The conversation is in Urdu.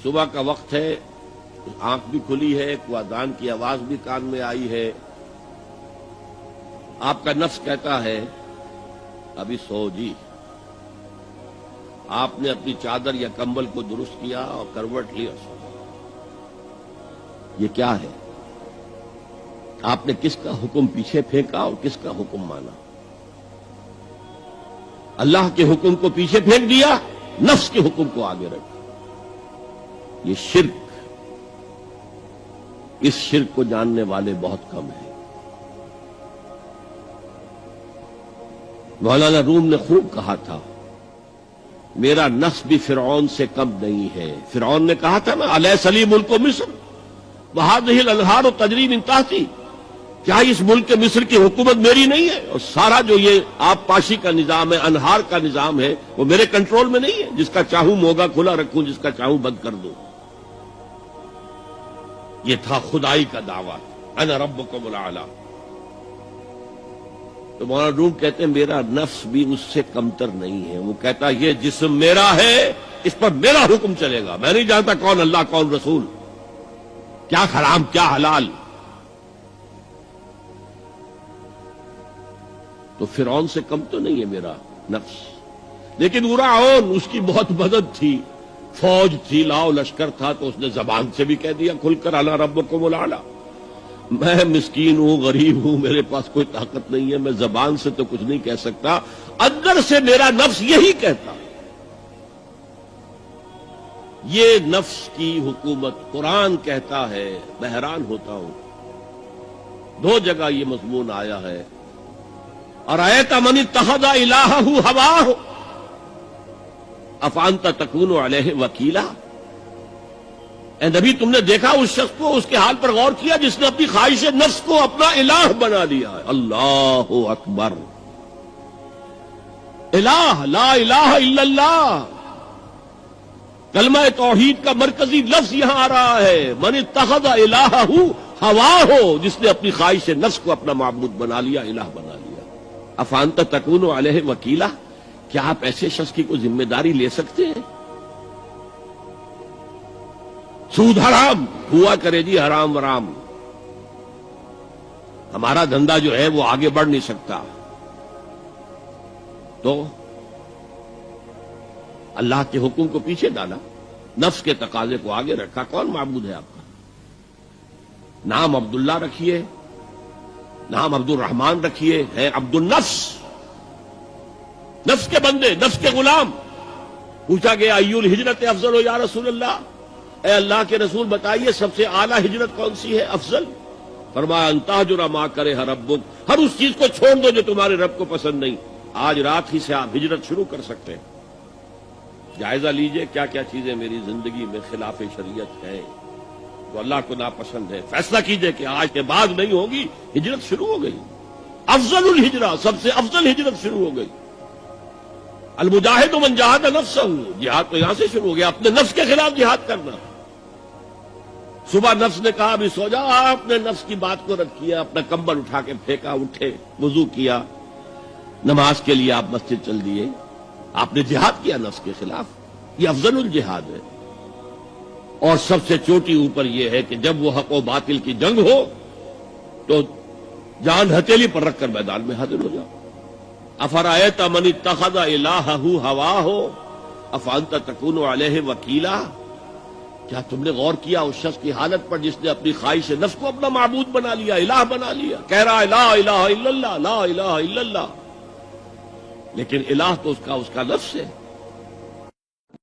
صبح کا وقت ہے، آنکھ بھی کھلی ہے، کوئی اذان کی آواز بھی کان میں آئی ہے، آپ کا نفس کہتا ہے ابھی سو جی. آپ نے اپنی چادر یا کمبل کو درست کیا اور کروٹ لی اور سو. یہ کیا ہے؟ آپ نے کس کا حکم پیچھے پھینکا اور کس کا حکم مانا؟ اللہ کے حکم کو پیچھے پھینک دیا، نفس کے حکم کو آگے رکھا. یہ شرک، اس شرک کو جاننے والے بہت کم ہیں. مولانا روم نے خوب کہا تھا میرا نفس بھی فرعون سے کم نہیں ہے. فرعون نے کہا تھا نا الیس لی ملک مصر وہذہ الانہار تجری من تحتی، کیا اس ملک مصر کی حکومت میری نہیں ہے؟ اور سارا جو یہ آب پاشی کا نظام ہے، انہار کا نظام ہے، وہ میرے کنٹرول میں نہیں ہے؟ جس کا چاہوں موگا کھلا رکھوں، جس کا چاہوں بند کر دوں. یہ تھا خدائی کا دعویٰ، انا ربکم الاعلی. تو مولانا روم کہتے ہیں میرا نفس بھی اس سے کمتر نہیں ہے. وہ کہتا یہ جسم میرا ہے، اس پر میرا حکم چلے گا، میں نہیں جانتا کون اللہ کون رسول، کیا حرام کیا حلال. تو فرعون سے کم تو نہیں ہے میرا نفس. لیکن فرعون اس کی بہت مدد تھی، فوج تھی، لاؤ لشکر تھا، تو اس نے زبان سے بھی کہہ دیا کھل کر انا ربکم الاعلی. میں مسکین ہوں، غریب ہوں، میرے پاس کوئی طاقت نہیں ہے، میں زبان سے تو کچھ نہیں کہہ سکتا، اندر سے میرا نفس یہی کہتا. یہ نفس کی حکومت قرآن کہتا ہے. میں حیران ہوتا ہوں، دو جگہ یہ مضمون آیا ہے. ارأیت من اتخذ الہہ ہواہ افانت تکون علیہ وکیلا. اے نبی تم نے دیکھا اس شخص کو، اس کے حال پر غور کیا جس نے اپنی خواہش نفس کو اپنا الہ بنا لیا ہے. اللہ اکبر. الہ، لا الہ الا اللہ، کلمہ توحید کا مرکزی لفظ یہاں آ رہا ہے. من اتخذ الہہ ہواہ، جس نے اپنی خواہش نفس کو اپنا معبود بنا لیا، الہ بنا لیا. افانت تکون علیہ وکیلا، کیا آپ ایسے شخص کی کوئی ذمہ داری لے سکتے ہیں؟ سود حرام ہوا کرے جی، حرام ورام، ہمارا دھندا جو ہے وہ آگے بڑھ نہیں سکتا. تو اللہ کے حکم کو پیچھے ڈالا، نفس کے تقاضے کو آگے رکھا. کون معبود ہے آپ کا؟ نام عبداللہ رکھیے، نام عبد الرحمان رکھیے، ہے عبد النفس، نفس کے بندے، نفس کے غلام. پوچھا گیا ایو الہجرت افضل ہو یا رسول اللہ، اے اللہ کے رسول بتائیے سب سے اعلیٰ ہجرت کون سی ہے، افضل؟ فرمایا ان تہجر ما کرہ ربک، ہر اس چیز کو چھوڑ دو جو تمہارے رب کو پسند نہیں. آج رات ہی سے آپ ہجرت شروع کر سکتے ہیں. جائزہ لیجئے کیا کیا چیزیں میری زندگی میں خلاف شریعت ہیں، تو اللہ کو ناپسند ہے. فیصلہ کیجئے کہ آج کے بعد نہیں ہوگی. ہجرت شروع ہو گئی، افضل الہجرہ، سب سے افضل ہجرت شروع ہو گئی. المجاہد من جاہد نفسہ، جہاد تو یہاں سے شروع ہو گیا، اپنے نفس کے خلاف جہاد کرنا. صبح نفس نے کہا ابھی سو جاؤ، آپ نے نفس کی بات کو رد کیا، اپنا کمبل اٹھا کے پھینکا، اٹھے، وضو کیا، نماز کے لیے آپ مسجد چل دیے. آپ نے جہاد کیا نفس کے خلاف. یہ افضل الجہاد ہے. اور سب سے چوٹی اوپر یہ ہے کہ جب وہ حق و باطل کی جنگ ہو تو جان ہتھیلی پر رکھ کر میدان میں حاضر ہو جاؤ. افرأیت من اتخذ الہہ ہواہ افانت تکون علیہ وکیلا. کیا تم نے غور کیا اس شخص کی حالت پر جس نے اپنی خواہش نفس کو اپنا معبود بنا لیا، الہ بنا لیا؟ کہہ رہا ہے لا الہ الا اللہ، لا الہ الا اللہ، لیکن الہ تو اس کا نفس ہے.